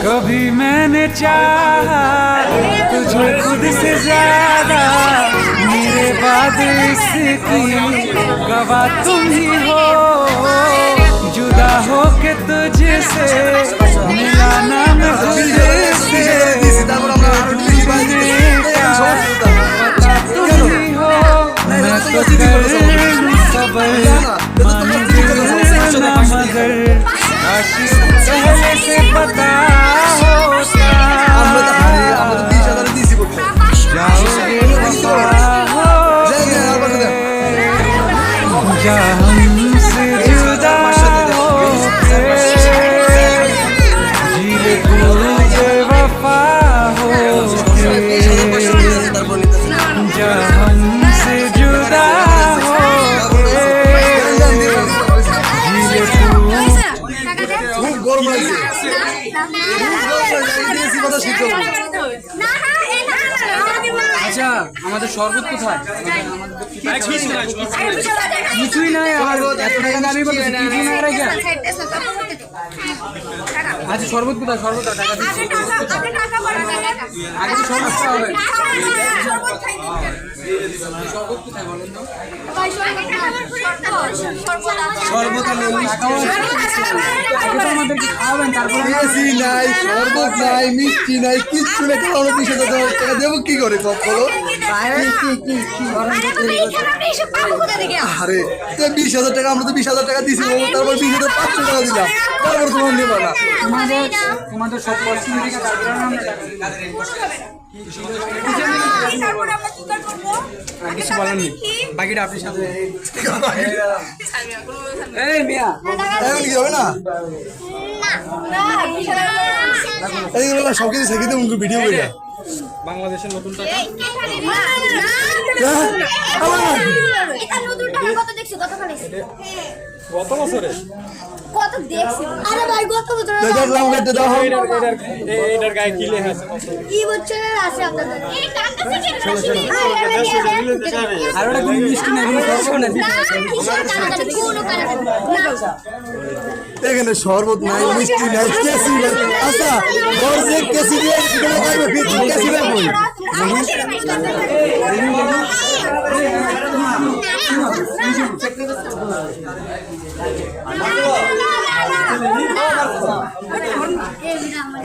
कभी मैंने चाहा तुझे खुद से ज्यादा, मेरे बाद इसकी गवाह तुम ही हो। जुदा हो के तुझसे मिला ना मैं तुझसे, पता तुम ही हो। मैं तो कर लूं सबर, मंजिल ना मगर, काश पहले से पता होता। जाओगे वफा होके, जा हमसे जुदा होके, जी ले तू बेवफा होके, जा हमसे जुदा होके, जी ले तू। আচ্ছা, আমাদের শরবত কোথায়? কিছুই নাই, আর এত টাকা দাবি বলতে কিছুই নাই রাখা। আচ্ছা, শরবত কোথায়? শরবত টাকা দিচ্ছি, আগে তো শরবত হবে। শরবত কোথায় বলেন তো? শরবত আমাদেরকে খাওয়াবেন, তারপরে নাই, শরবত নাই, মিষ্টি নাই, কিচ্ছু নাই। আমরা 20,000 টাকা দেবো কি করে? সব বলো। আরে 20,000 টাকা, আমরা তো 20,000 টাকা দিয়েছি, তারপর 20,500 টাকা দিলাম, তারপর তোমার নেবো না। তোমাদের সব পরিস্থিতি কিছু বলার নেই, বাকিটা আপনার সাথে। এই মিয়া কি হবে না? এইগুলো সব কিছু শিখে দেবো ভিডিও করে। বাংলাদেশের নতুন টাকা গত বছরে কত দেখছি? আরে ভাই গত বছর দেখলাম এটা দাও। এটার গায়ে কি লেখা আছে? কি বছরের আছে আপনাদের? এই টাকা থেকে আর ওটা কোনো মিষ্টি না, কোনো শরবত না। এখানে শরবত নাই, মিষ্টি নাই, কেসি নাই। আচ্ছা, ওর যে কেসি দিয়ে এখানে খাবে, ফির কেসি না কই? না